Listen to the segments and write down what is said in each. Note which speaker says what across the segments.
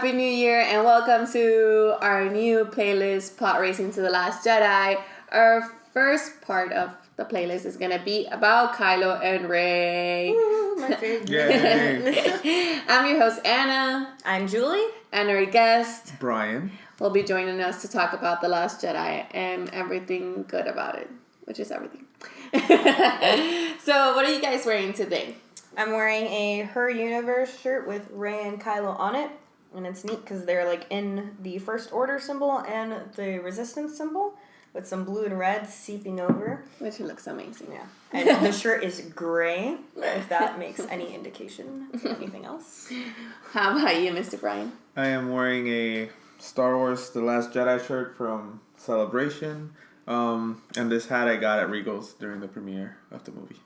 Speaker 1: Happy New Year and welcome to our new playlist, Podracing to the Last Jedi. Our first part of the playlist is going to be about Kylo and Rey.
Speaker 2: Woo, my favorite.
Speaker 1: I'm your host, Anna.
Speaker 2: I'm Julie.
Speaker 1: And our guest,
Speaker 3: Bryan,
Speaker 1: will be joining us to talk about The Last Jedi and everything good about it, which is everything. So, what are you guys wearing today?
Speaker 2: I'm wearing a Her Universe shirt with Rey and Kylo on it. And it's neat because they're like in the First Order symbol and the Resistance symbol with some blue and red seeping over.
Speaker 1: Which looks amazing.
Speaker 2: Yeah. And the shirt is gray, if that makes any indication of anything else.
Speaker 1: How about you, Mr. Bryan?
Speaker 3: I am wearing a Star Wars The Last Jedi shirt from Celebration. And this hat I got at Regal's during the premiere of the movie.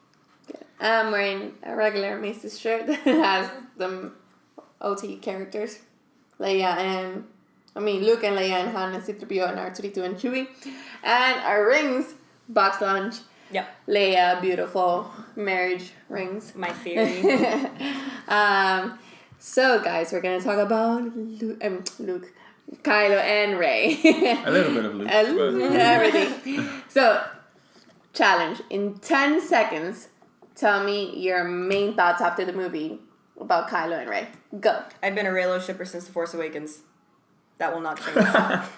Speaker 1: I'm wearing a regular Macy's shirt that has the OT characters. Luke and Leia and Han and C-3PO and R2-D2 and Chewie. And our rings, box lunch.
Speaker 2: Yep.
Speaker 1: Leia, beautiful marriage rings.
Speaker 2: My theory.
Speaker 1: So guys, we're going to talk about Luke, Kylo and Rey.
Speaker 3: A little bit of Luke.
Speaker 1: Everything. So, challenge. In 10 seconds, tell me your main thoughts after the movie about Kylo and Rey. Go.
Speaker 2: I've been a Reylo shipper since The Force Awakens. That will not change.
Speaker 1: That's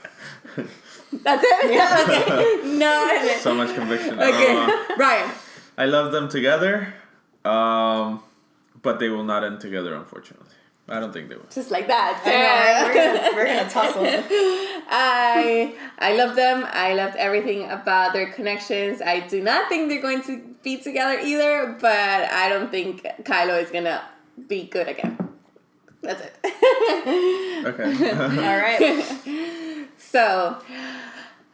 Speaker 1: it?
Speaker 2: Yeah.
Speaker 1: Okay. No.
Speaker 3: So much conviction.
Speaker 1: Okay. Bryan.
Speaker 3: I love them together, but they will not end together, unfortunately. I don't think they will.
Speaker 1: Just like that.
Speaker 2: I know, we're gonna tussle.
Speaker 1: I love them. I loved everything about their connections. I do not think they're going to be together either, but I don't think Kylo is gonna be good again. That's it.
Speaker 2: All
Speaker 3: Okay.
Speaker 2: right.
Speaker 1: So,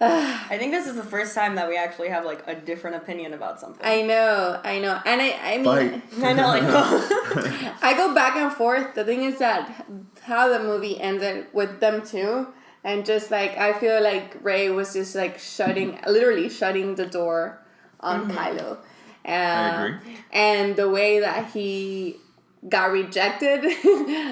Speaker 2: I think this is the first time that we actually have like a different opinion about something.
Speaker 1: I know, and I mean,
Speaker 3: Bye.
Speaker 2: I know, like
Speaker 1: I go back and forth. The thing is that how the movie ended with them two, and just like I feel like Rey was just like literally shutting the door on Kylo.
Speaker 3: I agree.
Speaker 1: And the way that he got rejected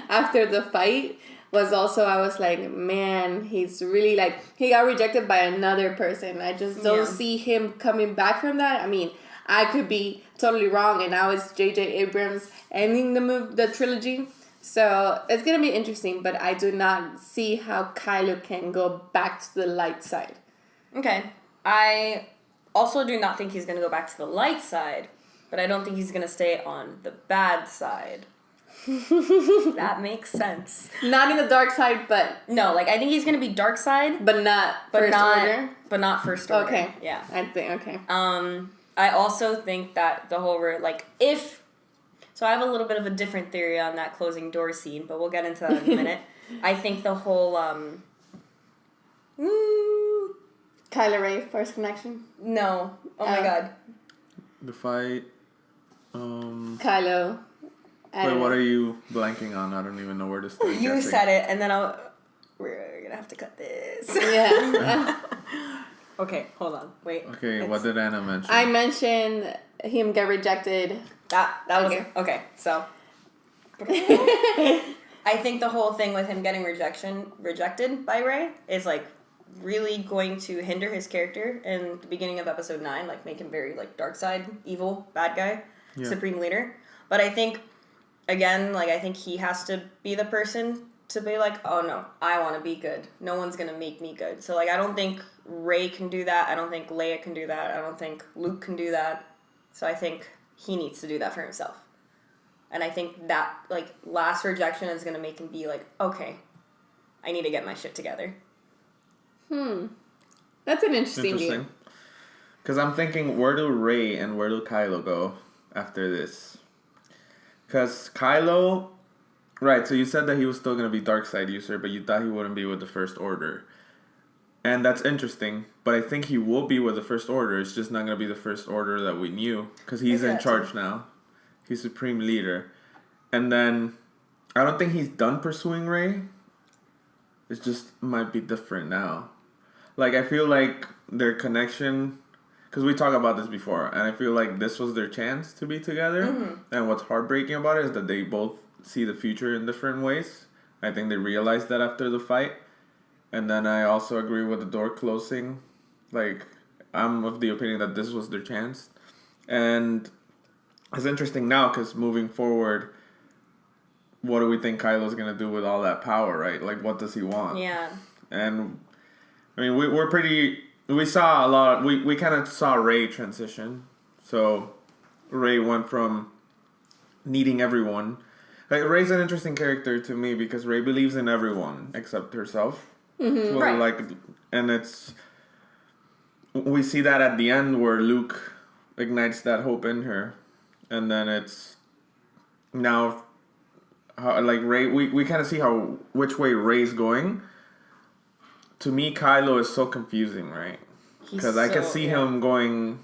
Speaker 1: after the fight was also, I was like, man, he's really like, he got rejected by another person. I just don't see him coming back from that. I mean, I could be totally wrong, and now it's J.J. Abrams ending the trilogy. So it's going to be interesting, but I do not see how Kylo can go back to the light side.
Speaker 2: Okay. I also do not think he's going to go back to the light side, but I don't think he's going to stay on the bad side. That makes sense.
Speaker 1: Not in the dark side, but...
Speaker 2: No, like, I think he's going to be dark side.
Speaker 1: But not First Order?
Speaker 2: But not First Order.
Speaker 1: Okay.
Speaker 2: Yeah.
Speaker 1: I think, okay.
Speaker 2: I also think that the whole, like, if... So I have a little bit of a different theory on that closing door scene, but we'll get into that in a minute. I think the whole,
Speaker 1: Kylo Rey, first connection?
Speaker 2: No. Oh my god.
Speaker 3: The fight.
Speaker 1: Kylo.
Speaker 3: Wait, what are you blanking on? I don't even know where to start.
Speaker 2: You
Speaker 3: guessing.
Speaker 2: said it, and then we're gonna have to cut this.
Speaker 1: Yeah.
Speaker 2: Okay, hold on. Wait.
Speaker 3: Okay, what did Anna mention?
Speaker 1: I mentioned him get rejected.
Speaker 2: That was... Okay, so... I think the whole thing with him getting rejected by Rey is, like, really going to hinder his character in the beginning of episode 9, like, make him very, like, dark side, evil, bad guy, supreme leader. But I think... Again, like, I think he has to be the person to be like, oh, no, I want to be good. No one's going to make me good. So, like, I don't think Rey can do that. I don't think Leia can do that. I don't think Luke can do that. So I think he needs to do that for himself. And I think that, like, last rejection is going to make him be like, okay, I need to get my shit together.
Speaker 1: That's an interesting view.
Speaker 3: Because I'm thinking, where do Rey and where do Kylo go after this? Because Kylo, right, so you said that he was still going to be dark side user, but you thought he wouldn't be with the First Order. And that's interesting, but I think he will be with the First Order. It's just not going to be the First Order that we knew, because he's in charge now. He's supreme leader. And then, I don't think he's done pursuing Rey. It just might be different now. Like, I feel like their connection... Because we talked about this before, and I feel like this was their chance to be together. Mm-hmm. And what's heartbreaking about it is that they both see the future in different ways. I think they realized that after the fight. And then I also agree with the door closing. Like, I'm of the opinion that this was their chance. And it's interesting now because moving forward, what do we think Kylo's going to do with all that power, right? Like, what does he want?
Speaker 2: Yeah.
Speaker 3: And, I mean, we're pretty... We saw a lot... We kind of saw Rey transition. So, Rey went from needing everyone. Like, Rey's an interesting character to me because Rey believes in everyone except herself.
Speaker 1: Mm-hmm.
Speaker 3: So,
Speaker 2: Right.
Speaker 3: like, and it's... We see that at the end where Luke ignites that hope in her. And then it's... Now... How, like, Rey... We kind of see which way Rey's going. To me, Kylo is so confusing, right? Because I can see him going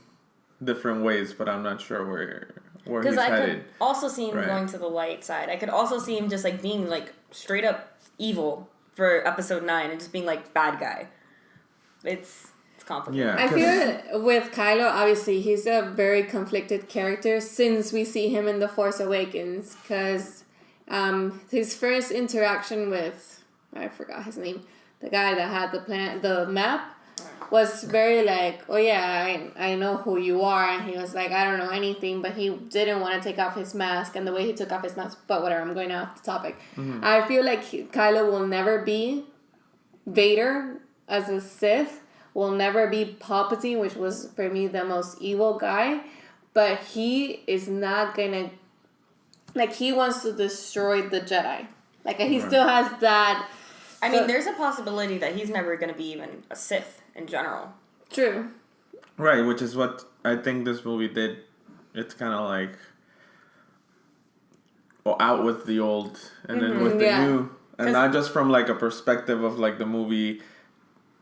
Speaker 3: different ways, but I'm not sure where he's
Speaker 2: Because I
Speaker 3: headed.
Speaker 2: could also see him
Speaker 3: Right.
Speaker 2: going to the light side. I could also see him just like being like straight up evil for episode 9 and just being like bad guy. It's complicated.
Speaker 3: Yeah.
Speaker 1: I feel with Kylo, obviously, he's a very conflicted character since we see him in The Force Awakens. Because his first interaction with, I forgot his name, the guy that had the map, was very like, oh yeah, I know who you are. And he was like, I don't know anything. But he didn't want to take off his mask. And the way he took off his mask, but whatever, I'm going off the topic.
Speaker 3: Mm-hmm.
Speaker 1: I feel like Kylo will never be Vader as a Sith. Will never be Palpatine, which was for me the most evil guy. But he is not gonna, like, he wants to destroy the Jedi. Like, he still has that.
Speaker 2: I mean, there's a possibility that he's never going to be even a Sith in general.
Speaker 1: True.
Speaker 3: Right, which is what I think this movie did. It's kind of like out with the old and then with the new. And not just from like a perspective of like the movie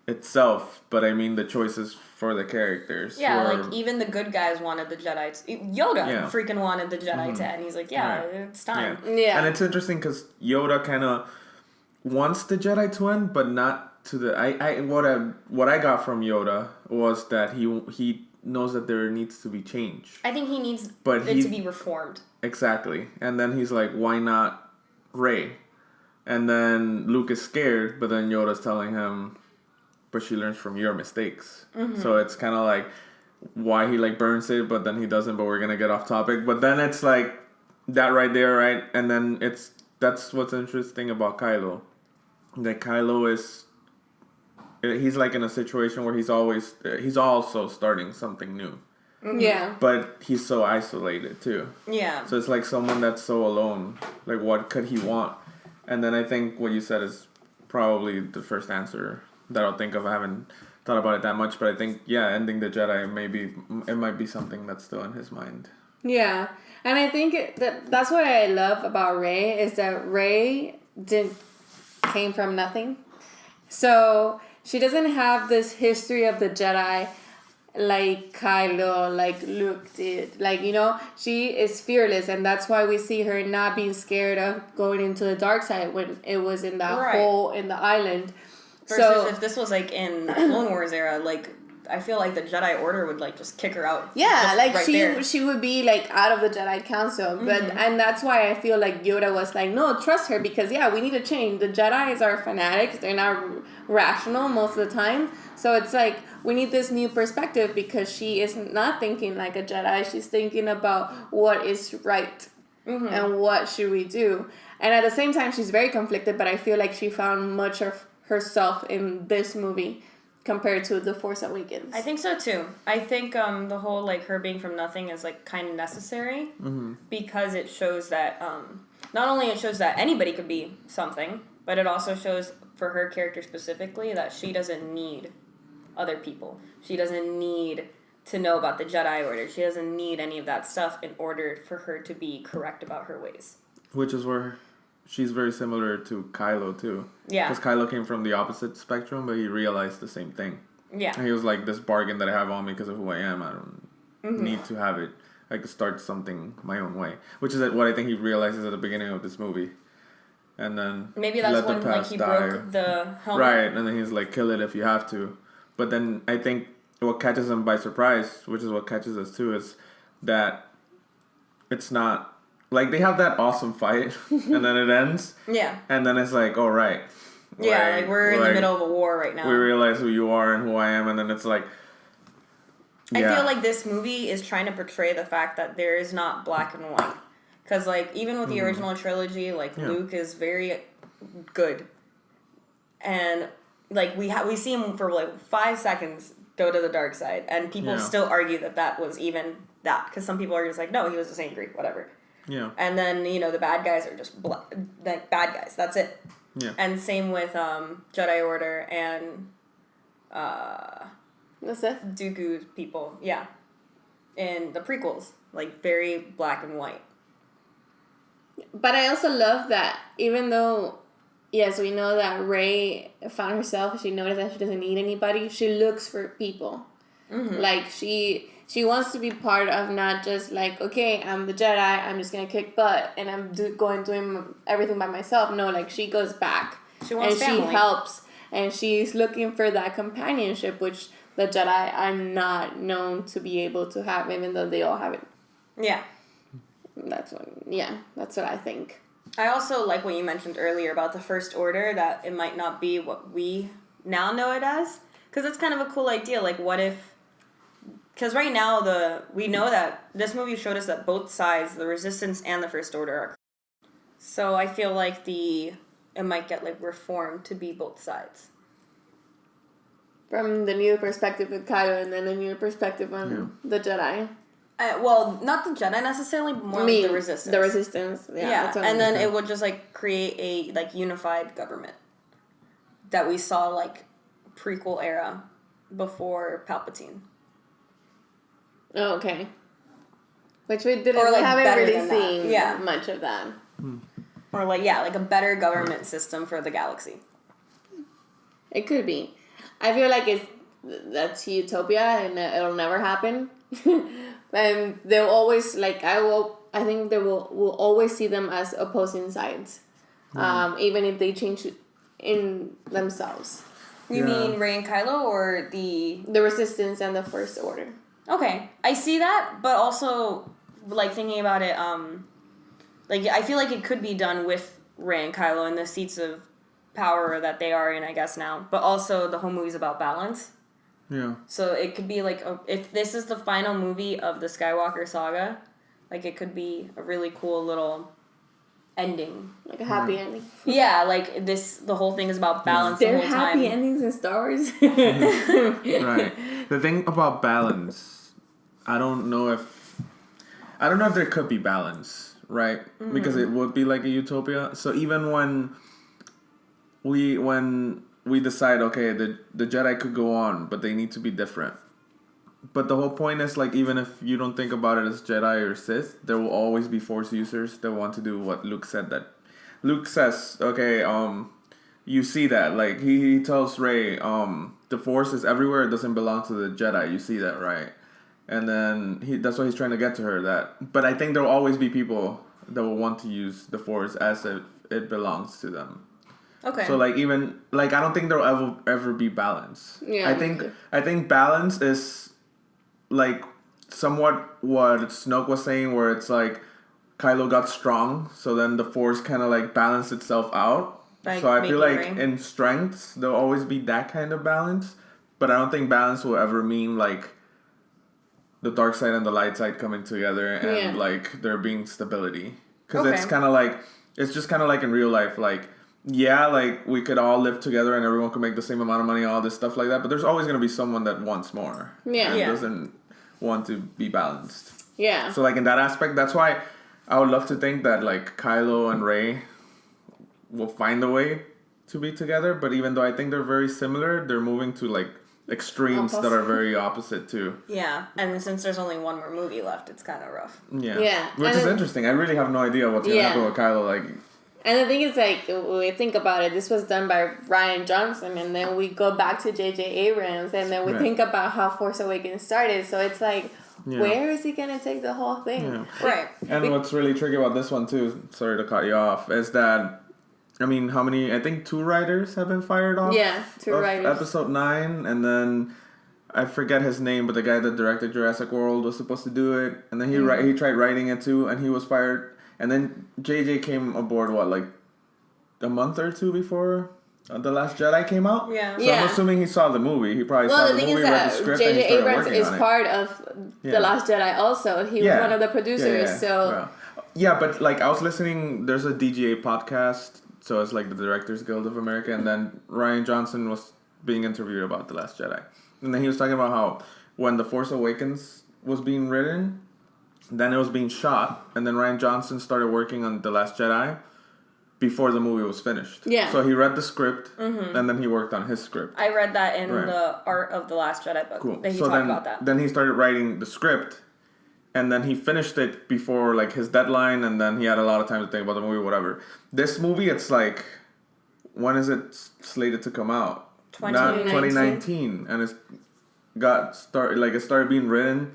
Speaker 3: itself, but I mean the choices for the characters.
Speaker 2: Yeah, like even the good guys wanted the Jedi Yoda freaking wanted the Jedi to end. He's like, it's time.
Speaker 1: Yeah.
Speaker 3: And it's interesting because Yoda kind of wants the Jedi to end, but not to the... What I got from Yoda was that he knows that there needs to be change.
Speaker 2: I think he needs it to be reformed.
Speaker 3: Exactly. And then he's like, why not Rey? And then Luke is scared, but then Yoda's telling him, but she learns from your mistakes. Mm-hmm. So it's kind of like why he like burns it, but then he doesn't, but we're going to get off topic. But then it's like that right there, right? And then that's what's interesting about Kylo. That Kylo he's like in a situation where he's also starting something new.
Speaker 2: Mm-hmm.
Speaker 1: Yeah.
Speaker 3: But he's so isolated too.
Speaker 2: Yeah.
Speaker 3: So it's like someone that's so alone. Like, what could he want? And then I think what you said is probably the first answer that I'll think of. I haven't thought about it that much, but I think, ending the Jedi, it might be something that's still in his mind.
Speaker 1: Yeah. And I think that's what I love about Rey is that Rey came from nothing. So she doesn't have this history of the Jedi like Kylo, like Luke did. Like, she is fearless, and that's why we see her not being scared of going into the dark side when it was in that hole in the island.
Speaker 2: Versus if this was like in Clone Wars era, like I feel like the Jedi Order would like just kick her out.
Speaker 1: Yeah, like
Speaker 2: right
Speaker 1: she would be like out of the Jedi Council, but and that's why I feel like Yoda was like, no, trust her because we need to change. The Jedi's are fanatics; they're not rational most of the time. So it's like we need this new perspective because she is not thinking like a Jedi. She's thinking about what is right and what should we do. And at the same time, she's very conflicted. But I feel like she found much of herself in this movie compared to The Force Awakens.
Speaker 2: I think so too. I think the whole like her being from nothing is like kind of necessary because it shows that not only it shows that anybody could be something, but it also shows for her character specifically that she doesn't need other people. She doesn't need to know about the Jedi Order. She doesn't need any of that stuff in order for her to be correct about her ways.
Speaker 3: Which is where she's very similar to Kylo too. Yeah. Because Kylo came from the opposite spectrum, but he realized the same thing. Yeah. And he was like, this bargain that I have on me because of who I am, I don't need to have it. I could start something my own way. Which is what I think he realizes at the beginning of this movie. And then
Speaker 2: maybe that's when like he broke the helmet.
Speaker 3: Right, and then he's like, kill it if you have to. But then I think what catches him by surprise, which is what catches us too, is that it's not like they have that awesome fight, and then it ends,
Speaker 2: Yeah.
Speaker 3: and then it's like, all right,
Speaker 2: Yeah, like we're in the middle of a war right now.
Speaker 3: We realize who you are and who I am, and then it's like, yeah.
Speaker 2: I feel like this movie is trying to portray the fact that there is not black and white. Because, like, even with the original trilogy, like, Luke is very good. And, like, we see him for, like, 5 seconds go to the dark side. And people still argue that was even that. Because some people are just like, no, he was just angry, whatever.
Speaker 3: Yeah.
Speaker 2: And then, you know, the bad guys are just, like, bad guys. That's it.
Speaker 3: Yeah.
Speaker 2: And same with Jedi Order and
Speaker 1: The Sith?
Speaker 2: Dooku's people. Yeah. In the prequels. Like, very black and white.
Speaker 1: But I also love that even though, yes, we know that Rey found herself, she noticed that she doesn't need anybody, she looks for people. Mm-hmm. Like, she wants to be part of not just like, okay, I'm the Jedi, I'm just going to kick butt, and I'm doing everything by myself. No, like, she goes back.
Speaker 2: She wants family.
Speaker 1: She helps, and she's looking for that companionship, which the Jedi are not known to be able to have, even though they all have it.
Speaker 2: Yeah.
Speaker 1: That's what I think.
Speaker 2: I also like what you mentioned earlier about the First Order, that it might not be what we now know it as. Because it's kind of a cool idea. Like, what if... Because right now, we know that this movie showed us that both sides, the Resistance and the First Order, are... So I feel like it might get, like, reformed to be both sides.
Speaker 1: From the new perspective of Kylo and then the new perspective on the Jedi.
Speaker 2: Well, not the Jedi necessarily, but more like the Resistance.
Speaker 1: The Resistance, yeah.
Speaker 2: And then it would just, like, create a, like, unified government that we saw, like, prequel era before Palpatine.
Speaker 1: Oh, okay. Which we didn't,
Speaker 2: Or, like,
Speaker 1: haven't really seen
Speaker 2: yeah.
Speaker 1: much of that.
Speaker 2: Or, like, yeah, like a better government system for the galaxy.
Speaker 1: It could be. I feel like that's utopia and it'll never happen. And they'll always, like, I think they will always see them as opposing sides. Even if they change in themselves.
Speaker 2: You mean Rey and Kylo or the
Speaker 1: Resistance and the First Order?
Speaker 2: Okay. I see that, but also, like, thinking about it, like, I feel like it could be done with Rey and Kylo in the seats of power that they are in, I guess, now. But also, the whole movie's about balance.
Speaker 3: Yeah.
Speaker 2: So it could be like, if this is the final movie of the Skywalker saga, like, it could be a really cool little ending.
Speaker 1: Like a happy ending.
Speaker 2: Yeah, like the whole thing is about balance the
Speaker 1: There
Speaker 2: whole
Speaker 1: are
Speaker 2: time.
Speaker 1: happy endings in Star Wars.
Speaker 3: Right. The thing about balance, I don't know if there could be balance, right? Mm-hmm. Because it would be like a utopia. So even when we decide, okay, the Jedi could go on, but they need to be different. But the whole point is, like, even if you don't think about it as Jedi or Sith, there will always be Force users that want to do what Luke said. That Luke says, okay, you see that, like, he tells Rey, the Force is everywhere, it doesn't belong to the Jedi. You see that, right? And then that's what he's trying to get to her. But I think there will always be people that will want to use the Force as if it belongs to them.
Speaker 2: Okay.
Speaker 3: So, like, even, like, I don't think there will ever be balance.
Speaker 1: Yeah.
Speaker 3: I think balance is, like, somewhat what Snoke was saying, where it's like Kylo got strong, so then the Force kind of, like, balanced itself out.
Speaker 2: Like,
Speaker 3: so I feel like
Speaker 2: rain.
Speaker 3: in strengths there'll always be that kind of balance, but I don't think balance will ever mean, like, the dark side and the light side coming together and like there being stability, because it's kind of like, it's just kind of like in real life, like, yeah, like, we could all live together and everyone could make the same amount of money, all this stuff like that, but there's always going to be someone that wants more. And doesn't want to be balanced.
Speaker 1: Yeah.
Speaker 3: So, like, in that aspect, that's why I would love to think that, like, Kylo and Rey will find a way to be together, but even though I think they're very similar, they're moving to, like, extremes that are very opposite too.
Speaker 2: Yeah, and since there's only one more movie left, it's kind of rough.
Speaker 1: Yeah.
Speaker 3: Which is interesting. I really have no idea what's going to happen with Kylo, like...
Speaker 1: And the thing is, like, when we think about it, this was done by Ryan Johnson, and then we go back to J.J. Abrams, and then we think about how Force Awakens started, so it's like, where is he going to take the whole thing?
Speaker 3: Yeah.
Speaker 2: Right.
Speaker 3: And what's really tricky about this one, too, sorry to cut you off, is that, I mean, how many, I think 2 writers have been fired off?
Speaker 1: Yeah, 2 writers.
Speaker 3: Episode 9, and then, I forget his name, but the guy that directed Jurassic World was supposed to do it, and then he tried writing it, too, and he was fired. And then JJ came aboard, like a month or two before The Last Jedi came out?
Speaker 2: Yeah.
Speaker 3: So I'm assuming he saw the movie. He probably saw the movie, read the script, and he
Speaker 1: J.J.
Speaker 3: started
Speaker 1: Abrams
Speaker 3: working
Speaker 1: is
Speaker 3: on it.
Speaker 1: part of The Last Jedi also. He was one of the producers, so...
Speaker 3: Yeah, but like I was listening, there's a DGA podcast, so it's like the Directors Guild of America, and then Rian Johnson was being interviewed about The Last Jedi. And then he was talking about how when The Force Awakens was being written, then it was being shot, and then Rian Johnson started working on The Last Jedi before the movie was finished.
Speaker 1: Yeah.
Speaker 3: So he read the script, and then he worked on his script.
Speaker 2: I read that in the Art of the Last Jedi book.
Speaker 3: Cool.
Speaker 2: That he
Speaker 3: so
Speaker 2: talked about that.
Speaker 3: Then he started writing the script, and then he finished it before like his deadline, and then he had a lot of time to think about the movie, whatever. This movie, it's like, when is it slated to come out? 2019, and it's it started being written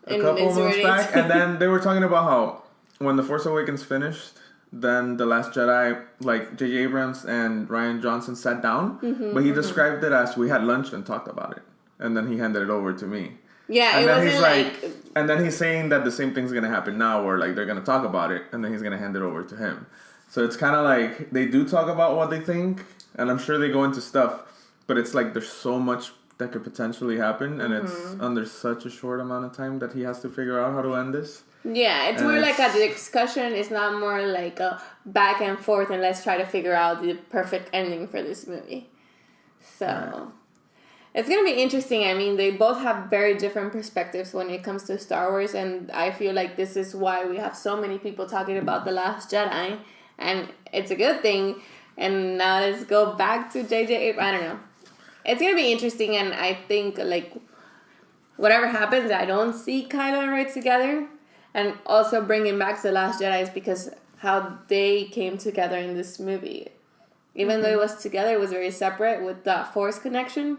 Speaker 3: a couple months back, and then they were talking about how when The Force Awakens finished, then The Last Jedi, like J.J. Abrams and Rian Johnson sat down, but he described it as we had lunch and talked about it, and then he handed it over to me.
Speaker 1: Yeah,
Speaker 3: and
Speaker 1: it
Speaker 3: then
Speaker 1: wasn't like...
Speaker 3: And then he's saying that the same thing's gonna happen now, where like they're gonna talk about it, and then he's gonna hand it over to him. So it's kind of like they do talk about what they think, and I'm sure they go into stuff, but it's like there's so much that could potentially happen, and it's under such a short amount of time that he has to figure out how to end this.
Speaker 1: Yeah, it's more like a discussion. It's not more like a back and forth, and let's try to figure out the perfect ending for this movie. So... It's going to be interesting. I mean, they both have very different perspectives when it comes to Star Wars, and I feel like this is why we have so many people talking about The Last Jedi, and it's a good thing. And now let's go back to J.J. Abrams. I don't know. It's going to be interesting, and I think, like, whatever happens, I don't see Kylo and Rey together. And also bringing back The Last Jedi is because how they came together in this movie. Even though it was together, it was very separate with that Force connection,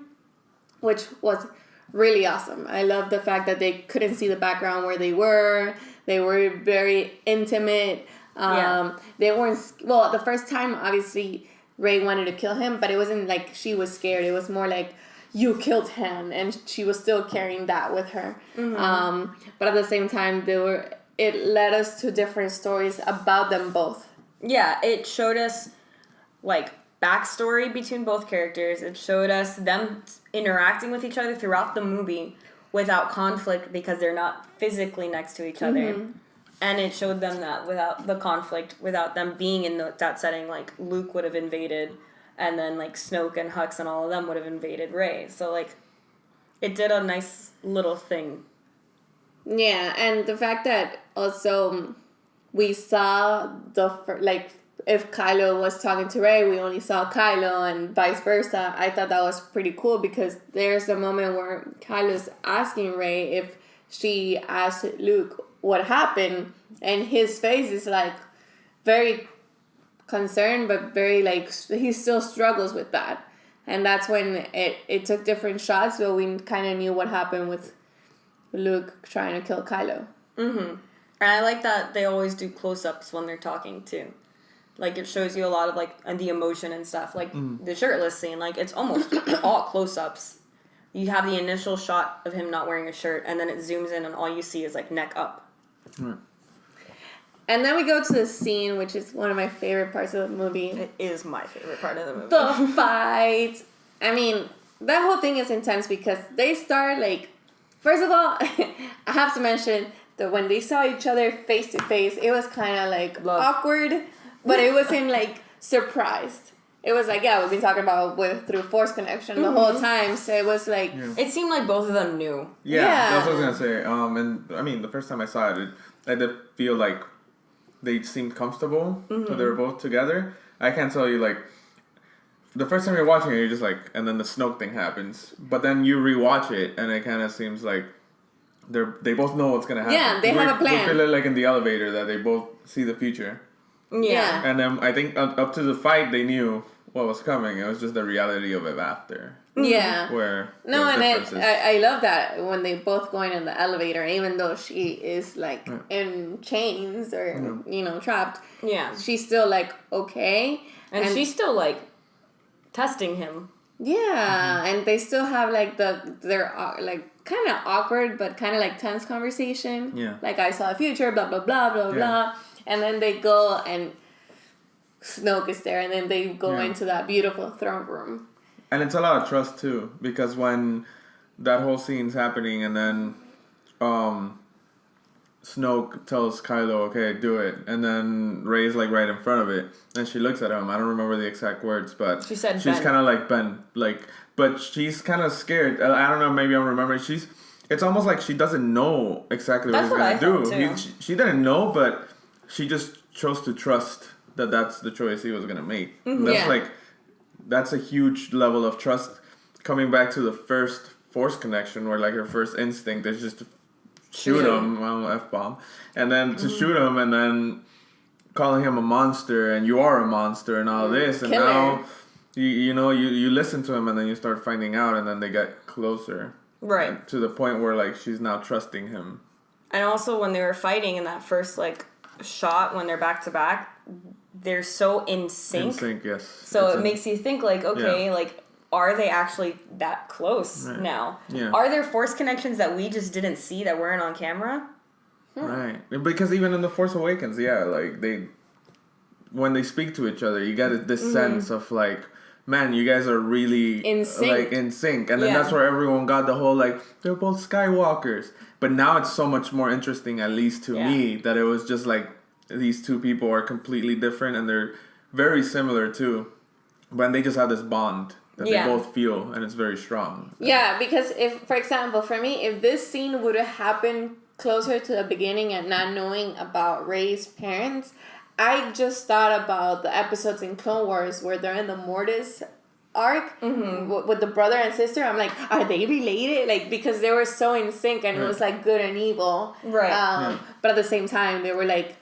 Speaker 1: which was really awesome. I love the fact that they couldn't see the background where they were. They were very intimate. They weren't... Well, the first time, obviously, Rey wanted to kill him, but it wasn't like she was scared. It was more like, you killed him, and she was still carrying that with her. But at the same time, it led us to different stories about them both.
Speaker 2: Yeah, it showed us, like, backstory between both characters. It showed us them interacting with each other throughout the movie without conflict because they're not physically next to each other. And it showed them that without the conflict, without them being in that setting, like Luke would have invaded, and then like Snoke and Hux and all of them would have invaded Rey. So like, it did a nice little thing.
Speaker 1: Yeah, and the fact that also we saw if Kylo was talking to Rey, we only saw Kylo and vice versa. I thought that was pretty cool because there's a moment where Kylo's asking Rey if she asked Luke what happened, and his face is like very concerned, but very like he still struggles with that. And that's when it took different shots, but we kind of knew what happened with Luke trying to kill Kylo.
Speaker 2: And I like that they always do close-ups when they're talking too. Like, it shows you a lot of, like, the emotion and stuff. Like, the shirtless scene, like, it's almost all close-ups. You have the initial shot of him not wearing a shirt, and then it zooms in, and all you see is, like, neck up.
Speaker 1: And then we go to the scene, which is one of my favorite parts of the movie.
Speaker 2: It is my favorite part of the movie.
Speaker 1: The fight. I mean, that whole thing is intense because they start, like... First of all, I have to mention that when they saw each other face to face, it was kind of, like, awkward... But it wasn't, like, surprised. It was like, yeah, we've been talking about through Force connection the whole time. So it was like...
Speaker 2: Yeah. It seemed like both of them knew.
Speaker 3: Yeah, that's what I was going to say. And, I mean, the first time I saw it, I did feel like they seemed comfortable. So they were both together. I can't tell you, like... The first time you're watching it, you're just like... And then the Snoke thing happens. But then you rewatch it, and it kind of seems like... They both know what's going to happen.
Speaker 1: Yeah, they have a plan.
Speaker 3: We feel like in the elevator that they both see the future.
Speaker 1: Yeah.
Speaker 3: And then I think up to the fight, they knew what was coming. It was just the reality of it after.
Speaker 1: Yeah.
Speaker 3: Where
Speaker 1: no, and I love that when they both going in the elevator, even though she is like in chains or trapped.
Speaker 2: Yeah.
Speaker 1: She's still like okay,
Speaker 2: and she's still like testing him.
Speaker 1: Yeah, and they still have like their like kind of awkward but kind of like tense conversation.
Speaker 3: Yeah.
Speaker 1: Like I saw a future, blah blah blah blah blah. And then they go and Snoke is there, and then they go
Speaker 3: Yeah.
Speaker 1: into that beautiful throne room.
Speaker 3: And it's a lot of trust too, because when that whole scene's happening, and then Snoke tells Kylo, "Okay, do it," and then Rey's like right in front of it, and she looks at him. I don't remember the exact words, but
Speaker 2: She said
Speaker 3: she's
Speaker 2: Ben.
Speaker 3: kind of like Ben, like, but she's kind of scared. I don't know. Maybe I'm remembering. It's almost like she doesn't know exactly what
Speaker 2: That's
Speaker 3: he's
Speaker 2: what
Speaker 3: gonna
Speaker 2: I
Speaker 3: do.
Speaker 2: thought, too.
Speaker 3: She didn't know, but she just chose to trust that that's the choice he was gonna make.
Speaker 1: Yeah.
Speaker 3: That's a huge level of trust. Coming back to the first Force connection, where like her first instinct is just to shoot him, well, F-bomb, and then to shoot him, and then calling him a monster, and you are a monster, and all this, and
Speaker 1: Killer.
Speaker 3: now you listen to him, and then you start finding out, and then they get closer,
Speaker 2: Right.
Speaker 3: to the point where like she's now trusting him.
Speaker 2: And also when they were fighting in that first like shot when they're back to back, they're so in sync.
Speaker 3: In sync, yes.
Speaker 2: So
Speaker 3: It's
Speaker 2: it makes you think like, okay, like are they actually that close now?
Speaker 3: Yeah.
Speaker 2: Are there Force connections that we just didn't see that weren't on camera?
Speaker 3: Right, because even in the Force Awakens, like when they speak to each other, you get this sense of like, man, you guys are really
Speaker 1: In sync.
Speaker 3: like in sync, and then
Speaker 2: Yeah.
Speaker 3: that's where everyone got the whole like they're both Skywalkers. But now it's so much more interesting, at least to me, that it was just like these two people are completely different, and they're very similar too, but they just have this bond that they both feel, and it's very strong.
Speaker 1: Yeah, because if, for example, for me, if this scene would have happened closer to the beginning and not knowing about Rey's parents, I just thought about the episodes in Clone Wars where they're in the Mortis arc with the brother and sister. I'm like, are they related? Like, because they were so in sync, and it was like good and evil.
Speaker 2: Right.
Speaker 1: But at the same time, they were like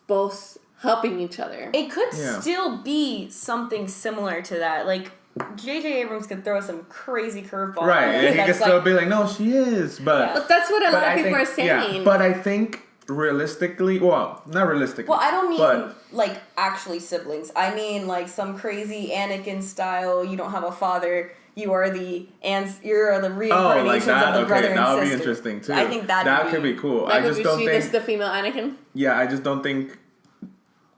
Speaker 1: both helping each other.
Speaker 2: It could still be something similar to that. Like J.J. Abrams could throw some crazy curveball.
Speaker 3: Right,
Speaker 2: at us
Speaker 3: and he
Speaker 2: that's
Speaker 3: could still
Speaker 2: like,
Speaker 3: be like, no, she is, but
Speaker 1: But that's what a lot of
Speaker 3: I
Speaker 1: people
Speaker 3: think-
Speaker 1: are saying.
Speaker 3: Yeah, but I think realistically, well, not realistically.
Speaker 2: well, I don't mean
Speaker 3: but,
Speaker 2: like actually siblings. I mean like some crazy Anakin style. You don't have a father. You are the reincarnations
Speaker 3: that.
Speaker 2: of the
Speaker 3: Okay,
Speaker 2: brother and
Speaker 3: that would be
Speaker 2: sister.
Speaker 3: interesting too.
Speaker 2: I think
Speaker 3: that could be cool.
Speaker 1: Like,
Speaker 3: I just don't
Speaker 1: she
Speaker 3: think.
Speaker 1: is the female Anakin.
Speaker 3: Yeah, I just don't think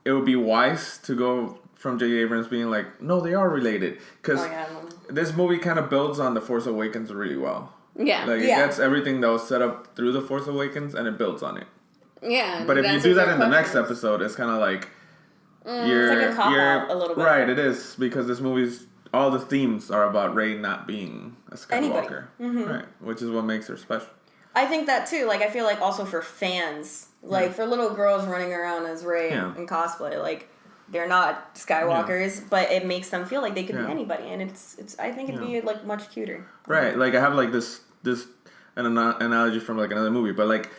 Speaker 3: it would be wise to go from J.J. Abrams being like, no, they are related, because
Speaker 2: I don't know.
Speaker 3: this movie kind of builds on The Force Awakens really well.
Speaker 1: Yeah.
Speaker 3: Like, it gets everything that was set up through The Force Awakens, and it builds on it.
Speaker 1: Yeah.
Speaker 3: But
Speaker 1: it
Speaker 3: if you
Speaker 1: answers
Speaker 3: do that
Speaker 1: your
Speaker 3: in the next
Speaker 1: questions.
Speaker 3: episode, it's kind of like
Speaker 2: It's like a cop-out a little bit.
Speaker 3: Right, it is, because this movie's all the themes are about Rey not being a Skywalker, right? Which is what makes her special.
Speaker 2: I think that too. Like I feel like also for fans, like for little girls running around as Rey in cosplay, like they're not Skywalkers, but it makes them feel like they could be anybody, and it's. I think it'd be like much cuter.
Speaker 3: Right, like I have like this an analogy from like another movie, but like,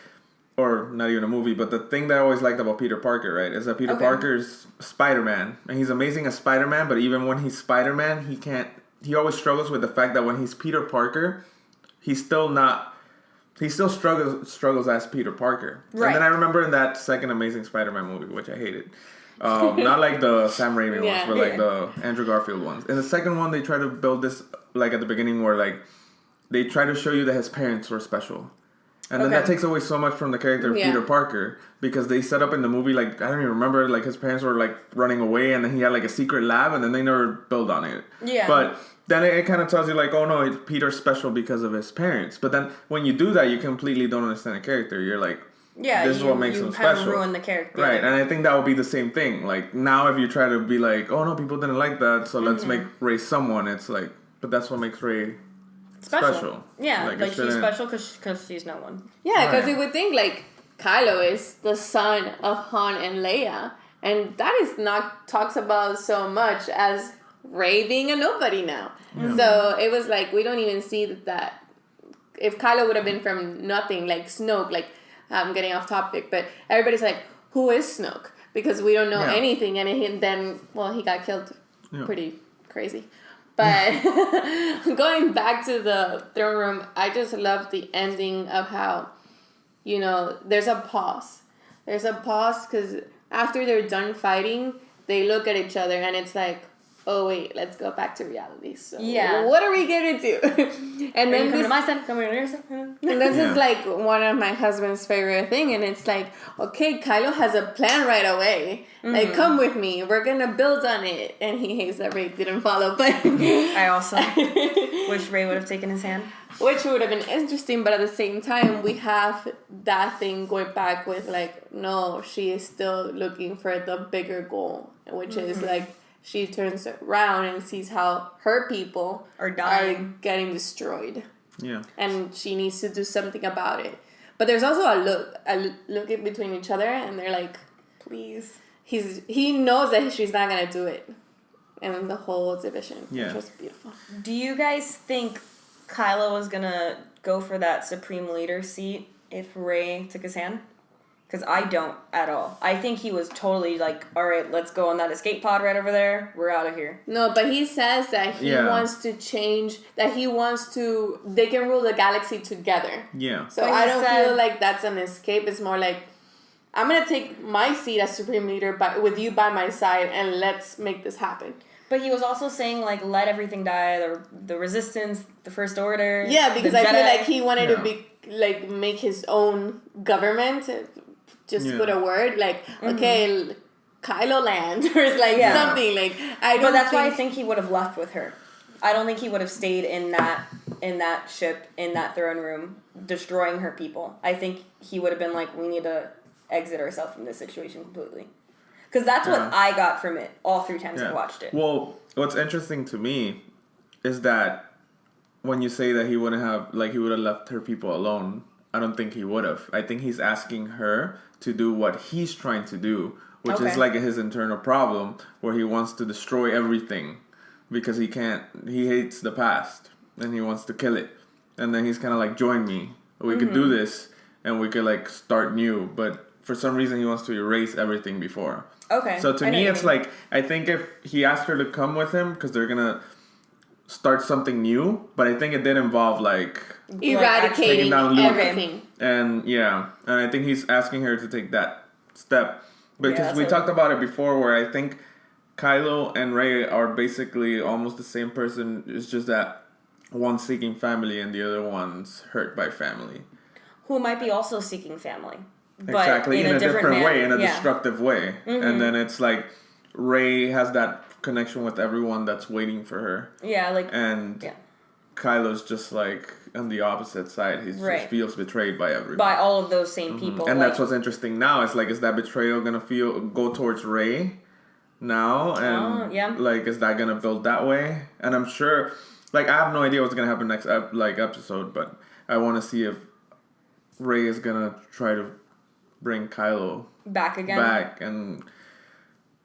Speaker 3: or not even a movie, but the thing that I always liked about Peter Parker, right, is that Peter Parker's Spider-Man, and he's amazing as Spider-Man, but even when he's Spider-Man, he always struggles with the fact that when he's Peter Parker, he still struggles as Peter Parker.
Speaker 2: Right.
Speaker 3: And then I remember in that second Amazing Spider-Man movie, which I hated, not like the Sam Raimi ones, but like the Andrew Garfield ones. In the second one, they try to build this, like at the beginning, where like they try to show you that his parents were special. And then that takes away so much from the character of Peter Parker, because they set up in the movie, like, I don't even remember, like, his parents were, like, running away, and then he had, like, a secret lab, and then they never built on it.
Speaker 2: Yeah.
Speaker 3: But then it kind of tells you, like, oh, no, Peter's special because of his parents. But then when you do that, you completely don't understand the character. You're like, this is what makes him
Speaker 2: you kind
Speaker 3: special.
Speaker 2: of ruin the character.
Speaker 3: Right, and I think that would be the same thing. Like, now if you try to be like, oh, no, people didn't like that, so let's make Rey someone, it's like, but that's what makes Rey special.
Speaker 2: Yeah, like she's
Speaker 3: shouldn't-
Speaker 2: special because she's no one.
Speaker 1: Yeah, because
Speaker 3: Right.
Speaker 1: you would think like Kylo is the son of Han and Leia, and that is not talks about so much as Rey being a nobody now. So it was like we don't even see that if Kylo would have been from nothing, like Snoke, like I'm getting off topic, but everybody's like, who is Snoke? Because we don't know anything, and then he got killed pretty crazy. But going back to the throne room, I just love the ending of how, there's a pause. There's a pause because after they're done fighting, they look at each other and it's like, oh wait, let's go back to reality. So
Speaker 2: Yeah.
Speaker 1: what are we gonna do? And then
Speaker 2: come to my side, come to your side.
Speaker 1: and this is like one of my husband's favorite thing, and it's like, okay, Kylo has a plan right away. Like, come with me, we're gonna build on it. And he hates that Rey didn't follow, but
Speaker 2: I also wish Rey would have taken his hand.
Speaker 1: which would have been interesting, but at the same time, we have that thing going back with like, no, she is still looking for the bigger goal, which is like she turns around and sees how her people
Speaker 2: Are dying.
Speaker 1: getting destroyed.
Speaker 3: Yeah.
Speaker 1: And she needs to do something about it. But there's also a look in between each other, and they're like,
Speaker 2: Please.
Speaker 1: he knows that she's not gonna do it, and the whole division, which was beautiful.
Speaker 2: Do you guys think Kylo was gonna go for that Supreme Leader seat if Rey took his hand? Because I don't at all. I think he was totally like, all right, let's go on that escape pod right over there. We're out of here.
Speaker 1: No, but he says that he wants to change, that he wants to, they can rule the galaxy together.
Speaker 3: Yeah.
Speaker 1: So
Speaker 2: But
Speaker 1: I
Speaker 2: he
Speaker 1: don't
Speaker 2: said-
Speaker 1: feel like that's an escape. It's more like, I'm going to take my seat as Supreme Leader with you by my side, and let's make this happen.
Speaker 2: But he was also saying, like, let everything die. The Resistance, the First Order.
Speaker 1: Yeah, because
Speaker 2: the
Speaker 1: I feel
Speaker 2: Jedi.
Speaker 1: like he wanted to be, like, make his own government. Just put a word, like, okay, Kylo Land, or it's like something, like, I don't
Speaker 2: But that's why I think he would have left with her. I don't think he would have stayed in that ship, in that throne room, destroying her people. I think he would have been like, we need to exit ourselves from this situation completely. Because that's what I got from it all 3 times I watched it.
Speaker 3: Well, what's interesting to me is that when you say that he wouldn't have, like, he would have left her people alone, I don't think he would have. I think he's asking her to do what he's trying to do, which is like his internal problem, where he wants to destroy everything because he hates the past and he wants to kill it. And then he's kind of like, join me, we could do this and we could like start new. But for some reason he wants to erase everything before.
Speaker 2: Okay.
Speaker 3: So to me, it's like, I think if he asked her to come with him because they're going to start something new, but I think it did involve like
Speaker 1: eradicating
Speaker 3: taking down Luke.
Speaker 1: everything.
Speaker 3: And and I think he's asking her to take that step because we
Speaker 2: that's
Speaker 3: talked about it before, where I think Kylo and Rey are basically almost the same person. It's just that one's seeking family and the other one's hurt by family.
Speaker 2: Who might be also seeking family. But
Speaker 3: Exactly, in a different way, in a
Speaker 2: yeah.
Speaker 3: destructive way. And then it's like Rey has that connection with everyone that's waiting for her.
Speaker 2: Yeah, like...
Speaker 3: And Kylo's just like on the opposite side. He just feels betrayed by everyone.
Speaker 2: By all of those same people.
Speaker 3: And
Speaker 2: like,
Speaker 3: that's what's interesting now. It's like, is that betrayal gonna go towards Rey now? And like, is that gonna build that way? And I'm sure, like, I have no idea what's gonna happen next episode, but I want to see if Rey is gonna try to bring Kylo
Speaker 2: back again.
Speaker 3: And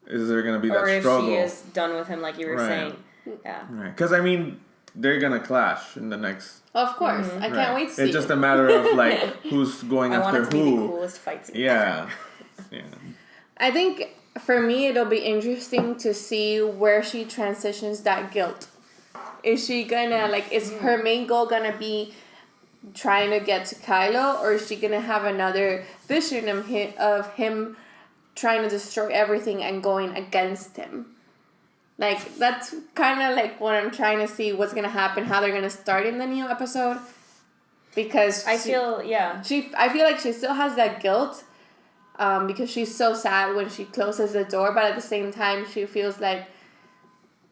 Speaker 3: is there gonna be that
Speaker 2: or if
Speaker 3: struggle?
Speaker 2: she is done with him, like you were saying. Yeah.
Speaker 3: Right. Because I mean, they're gonna clash in the next.
Speaker 1: Of course, I can't wait to see.
Speaker 3: It's just a matter of like who's going
Speaker 2: I
Speaker 3: after
Speaker 2: want it to
Speaker 3: who.
Speaker 2: be the coolest fight scene.
Speaker 3: Yeah. Yeah.
Speaker 1: I think for me it'll be interesting to see where she transitions that guilt. Is she gonna is her main goal gonna be trying to get to Kylo, or is she gonna have another vision of him trying to destroy everything and going against him? Like, that's kind of like what I'm trying to see what's gonna happen, how they're gonna start in the new episode, because
Speaker 2: I feel
Speaker 1: like she still has that guilt, because she's so sad when she closes the door, but at the same time she feels like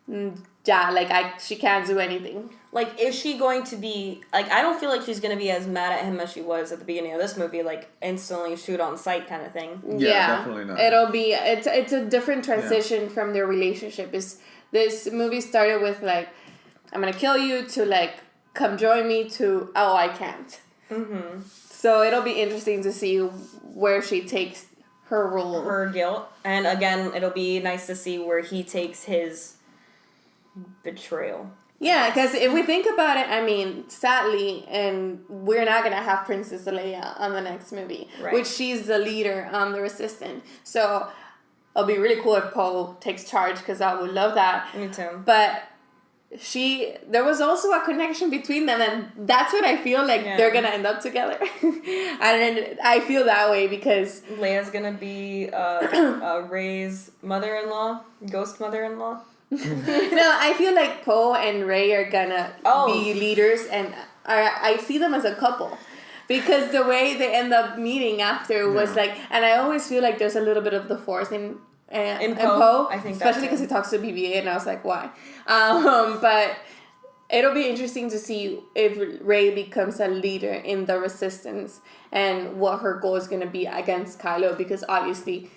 Speaker 1: she can't do anything.
Speaker 2: Like, is she going to be... Like, I don't feel like she's going to be as mad at him as she was at the beginning of this movie, like, instantly shoot on sight kind of thing.
Speaker 3: Yeah, definitely not.
Speaker 1: It'll be... It's a different transition from their relationship. This movie started with, like, I'm going to kill you, to, like, come join me, to, oh, I can't. Mm-hmm. So it'll be interesting to see where she takes her role.
Speaker 2: Her guilt. And, again, it'll be nice to see where he takes his betrayal.
Speaker 1: Yeah, because if we think about it, I mean, sadly, and we're not going to have Princess Leia on the next movie, which she's the leader on the Resistance. So it'll be really cool if Poe takes charge, because I would love that.
Speaker 2: Me too.
Speaker 1: But there was also a connection between them, and that's what I feel like they're going to end up together. And I feel that way because
Speaker 2: Leia's going to be Rey's mother-in-law, ghost mother-in-law.
Speaker 1: No, I feel like Poe and Rey are gonna be leaders, and I see them as a couple. Because the way they end up meeting after was like, and I always feel like there's a little bit of the Force in Poe,
Speaker 2: I think
Speaker 1: especially because he talks to BB-8, and I was like, why? But it'll be interesting to see if Rey becomes a leader in the Resistance and what her goal is going to be against Kylo, because obviously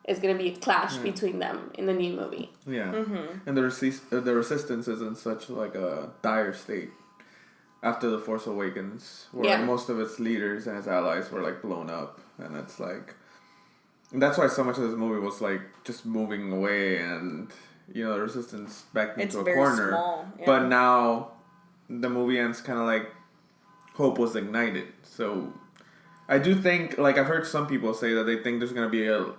Speaker 1: it's going to be a clash between them in the new movie.
Speaker 3: Yeah, and the Resistance is in such like a dire state after The Force Awakens, where like, most of its leaders and its allies were like blown up, and it's like, and that's why so much of this movie was like just moving away, and you know the Resistance backed into a corner.
Speaker 2: Small,
Speaker 3: But now the movie ends kind of like hope was ignited. So I do think, like I've heard some people say that they think there's gonna be a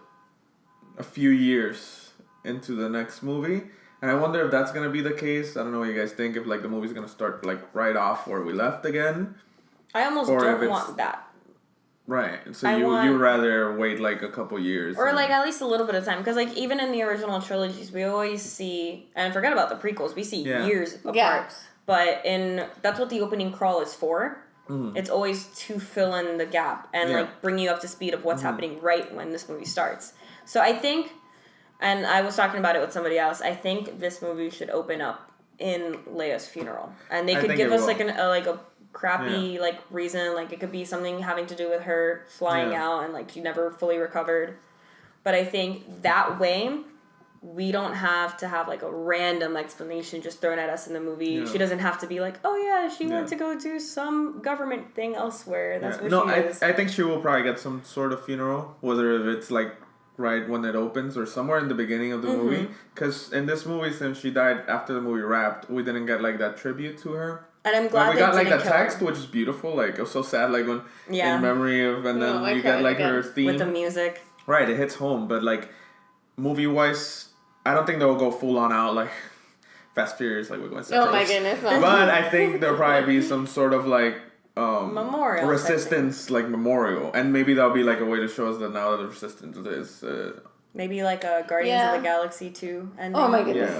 Speaker 3: few years into the next movie. And I wonder if that's going to be the case. I don't know what you guys think. If like the movie's going to start like right off where we left again.
Speaker 2: I almost don't want that.
Speaker 3: Right. So you rather wait like a couple years.
Speaker 2: Or like at least a little bit of time. Because like even in the original trilogies, we always see, and forget about the prequels, we see years apart.
Speaker 1: Yeah.
Speaker 2: But that's what the opening crawl is for. Mm-hmm. It's always to fill in the gap and like bring you up to speed of what's happening right when this movie starts. So I think, and I was talking about it with somebody else, I think this movie should open up in Leia's funeral. And they could give us like a crappy like reason, like it could be something having to do with her flying out and like she never fully recovered. But I think that way we don't have to have like a random explanation just thrown at us in the movie. Yeah. She doesn't have to be like, oh yeah, she went to go do some government thing elsewhere. That's where she is.
Speaker 3: I think she will probably get some sort of funeral, whether it's like right when it opens or somewhere in the beginning of the movie. Because in this movie, since she died after the movie wrapped, we didn't get like that tribute to her.
Speaker 2: And I'm glad
Speaker 3: we got like the text, which is beautiful. Like it was so sad, like when in memory of, and then you get like her theme
Speaker 2: with the music.
Speaker 3: Right, it hits home. But like movie wise, I don't think they'll go full on out like Fast Furious, like we're going.
Speaker 1: Oh my goodness! No.
Speaker 3: But I think there'll probably be some sort of like
Speaker 2: memorial
Speaker 3: Resistance like memorial, and maybe that'll be like a way to show us that now the Resistance is
Speaker 2: maybe like a Guardians of the Galaxy 2 ending.
Speaker 1: Oh my goodness.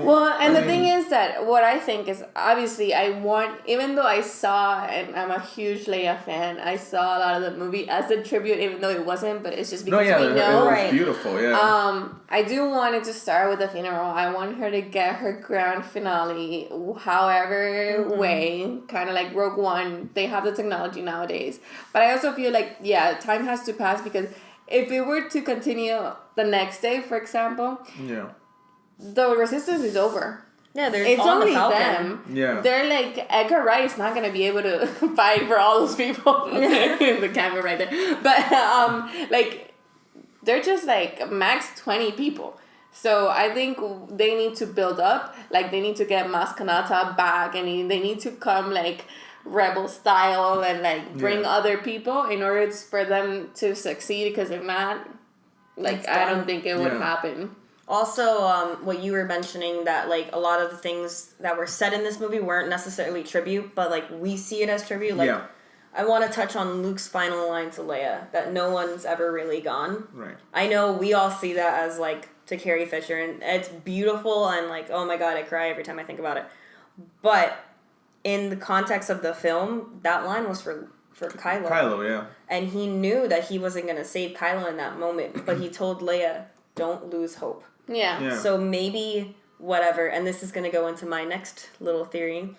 Speaker 1: Well, and the thing is that what I think is obviously I want, even though I saw, and I'm a huge Leia fan, I saw a lot of the movie as a tribute, even though it wasn't, but it's just because we know.
Speaker 3: It was beautiful, yeah.
Speaker 1: I do want it to start with the funeral. I want her to get her grand finale, however way, kind of like Rogue One. They have the technology nowadays. But I also feel like, time has to pass, because if it were to continue the next day, for example, the Resistance is over.
Speaker 2: Yeah,
Speaker 1: it's only them.
Speaker 3: Yeah,
Speaker 1: they're like, Edgar Wright's not gonna be able to fight for all those people. The camera right there, but like they're just like max 20 people. So I think they need to build up. Like they need to get Maz Kanata back, and they need to come like Rebel style and like bring other people in order for them to succeed, because if not, like I don't think it would happen.
Speaker 2: Also, what you were mentioning, that like a lot of the things that were said in this movie weren't necessarily tribute, but like we see it as tribute. Like I want to touch on Luke's final line to Leia, that no one's ever really gone.
Speaker 3: Right.
Speaker 2: I know we all see that as like to Carrie Fisher, and it's beautiful, and like, oh my god, I cry every time I think about it. But in the context of the film, that line was for Kylo.
Speaker 3: Kylo, yeah.
Speaker 2: And he knew that he wasn't going to save Kylo in that moment, but he told Leia, don't lose hope.
Speaker 1: Yeah.
Speaker 2: So maybe whatever, and this is going to go into my next little theory,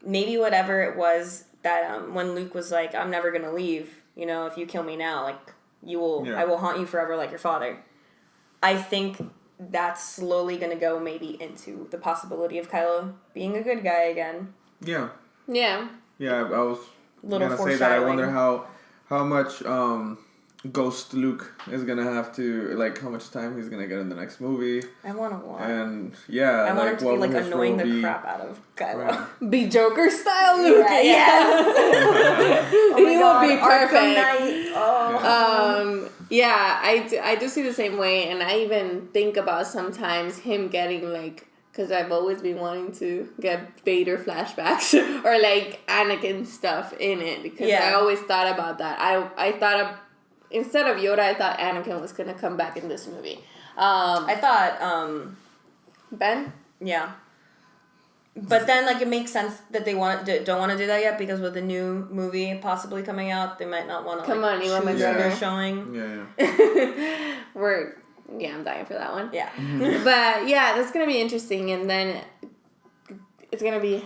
Speaker 2: maybe whatever it was that when Luke was like, I'm never going to leave, you know, if you kill me now, like, I will haunt you forever like your father. I think that's slowly going to go maybe into the possibility of Kylo being a good guy again.
Speaker 3: Yeah.
Speaker 1: Yeah.
Speaker 3: Yeah, I was gonna say that. I wonder how much Ghost Luke is gonna have to, like, how much time he's gonna get in the next movie.
Speaker 2: I want to watch.
Speaker 3: And
Speaker 2: I want him to be like annoying the crap out of Kylo.
Speaker 1: Right. Be Joker style Luke.
Speaker 2: Yeah, yes.
Speaker 1: He will be perfect.
Speaker 2: Yeah,
Speaker 1: I do see the same way, and I even think about sometimes him getting like, because I've always been wanting to get Vader flashbacks or like Anakin stuff in it, because I always thought about that. I thought instead of Yoda, I thought Anakin was gonna come back in this movie.
Speaker 2: I thought
Speaker 1: Ben.
Speaker 2: Yeah. But then, like, it makes sense that they don't want to do that yet because with the new movie possibly coming out, they might not want to
Speaker 1: Come on, Ewan
Speaker 2: choose who
Speaker 1: McGregor.
Speaker 2: they're showing.
Speaker 1: Yeah. I'm dying for that one.
Speaker 2: Yeah.
Speaker 1: But yeah, that's gonna be interesting, and then it's gonna be.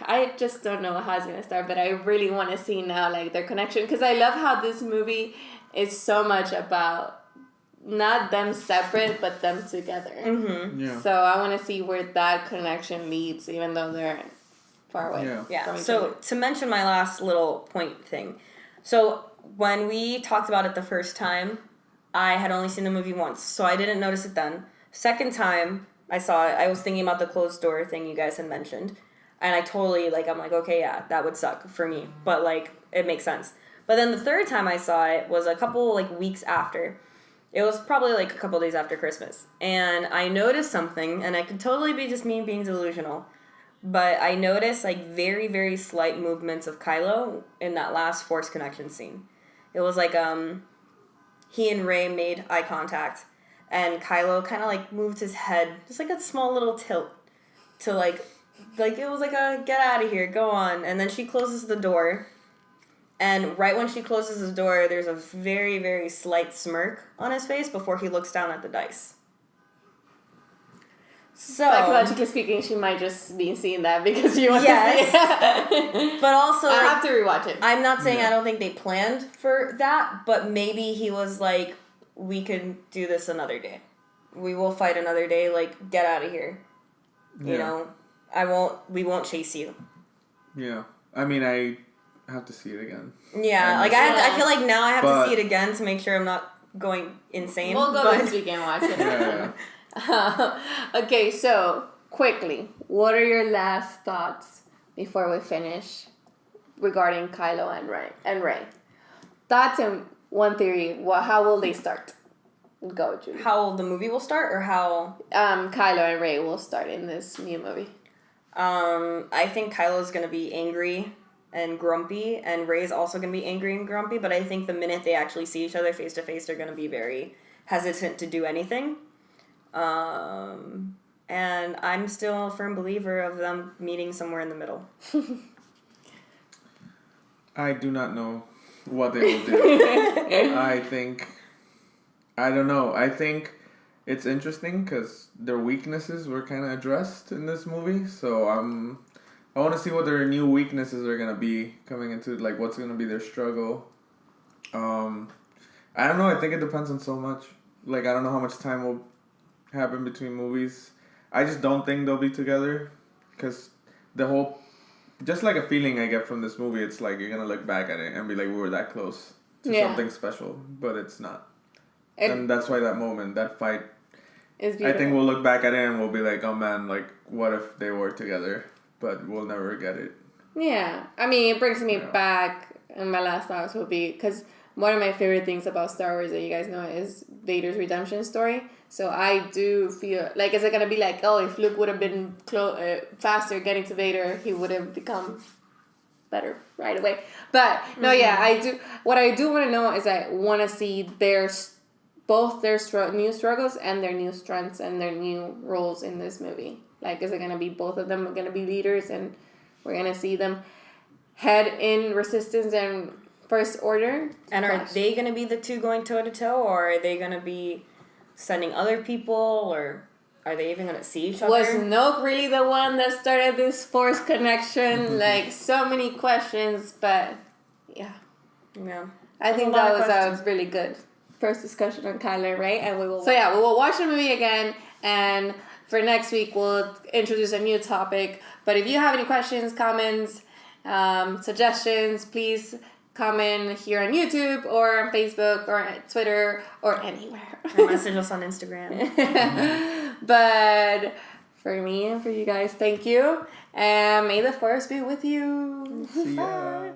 Speaker 1: I just don't know how it's gonna start, but I really want to see now like their connection because I love how this movie is so much about not them separate but them together.
Speaker 3: Yeah.
Speaker 1: So I want to see where that connection leads, even though they're far away.
Speaker 2: Yeah. So to mention my last little point thing, so when we talked about it the first time, I had only seen the movie once, so I didn't notice it then. Second time I saw it, I was thinking about the closed door thing you guys had mentioned. And I totally, like, I'm like, okay, yeah, that would suck for me. But, like, it makes sense. But then the third time I saw it was a couple, like, weeks after. It was probably, like, a couple days after Christmas. And I noticed something, and it could totally be just me being delusional. But I noticed, like, very, very slight movements of Kylo in that last Force connection scene. It was like, he and Rey made eye contact. And Kylo kind of, like, moved his head, just, like, a small little tilt to, like it was like a get out of here, go on. And then she closes the door. And right when she closes the door, there's a very, very slight smirk on his face before he looks down at the dice. So
Speaker 1: psychologically speaking, she might just be seeing that because you want to see it.
Speaker 2: But also,
Speaker 1: I have to rewatch it.
Speaker 2: I'm not saying I don't think they planned for that, but maybe he was like, we can do this another day. We will fight another day, like, get out of here. You know? We won't chase you.
Speaker 3: Yeah. I mean, I have to see it again.
Speaker 2: Yeah, like, I feel like now I have to see it again to make sure I'm not going insane.
Speaker 1: We'll go this weekend and watch it.
Speaker 3: Yeah.
Speaker 1: Okay, so, quickly, what are your last thoughts before we finish regarding Kylo and Rey? Thoughts and one theory, how will they start? Go, Julie.
Speaker 2: How the movie will start, or how...
Speaker 1: Kylo and Rey will start in this new movie.
Speaker 2: I think Kylo's gonna be angry and grumpy, and Rey's also gonna be angry and grumpy, but I think the minute they actually see each other face to face, they're gonna be very hesitant to do anything. And I'm still a firm believer of them meeting somewhere in the middle.
Speaker 3: I do not know what they will do. I don't know. I think it's interesting because their weaknesses were kind of addressed in this movie. So I want to see what their new weaknesses are going to be coming into, like, what's going to be their struggle. I don't know. I think it depends on so much. Like, I don't know how much time will happen between movies. I just don't think they'll be together because the whole... Just like a feeling I get from this movie, it's like you're going to look back at it and be like, we were that close to something special, but it's not. And that's why that moment, that fight,
Speaker 1: is beautiful.
Speaker 3: I think we'll look back at it and we'll be like, oh man, like, what if they were together? But we'll never get it.
Speaker 1: Yeah. I mean, it brings me back, and my last thoughts will be, because one of my favorite things about Star Wars that you guys know is Vader's redemption story. So I do feel, like, is it going to be like, oh, if Luke would have been faster getting to Vader, he would have become better right away. But, no, yeah, I do. What I do want to know is I want to see both their new struggles and their new strengths and their new roles in this movie. Like, is it going to be both of them are going to be leaders and we're going to see them head in Resistance and First Order?
Speaker 2: And are they going to be the two going toe-to-toe, or are they going to be sending other people, or are they even going to see each other?
Speaker 1: Was Snoke really the one that started this Force connection? Like, so many questions, but yeah.
Speaker 2: Yeah.
Speaker 1: I think that was a really good first discussion on Kylo and Rey, and we will watch the movie again, and for next week we'll introduce a new topic. But if you have any questions, comments, suggestions, please comment here on YouTube or on Facebook or on Twitter or anywhere.
Speaker 2: Or message us on Instagram.
Speaker 1: But for me and for you guys, thank you, and may the Force be with you.
Speaker 3: See ya.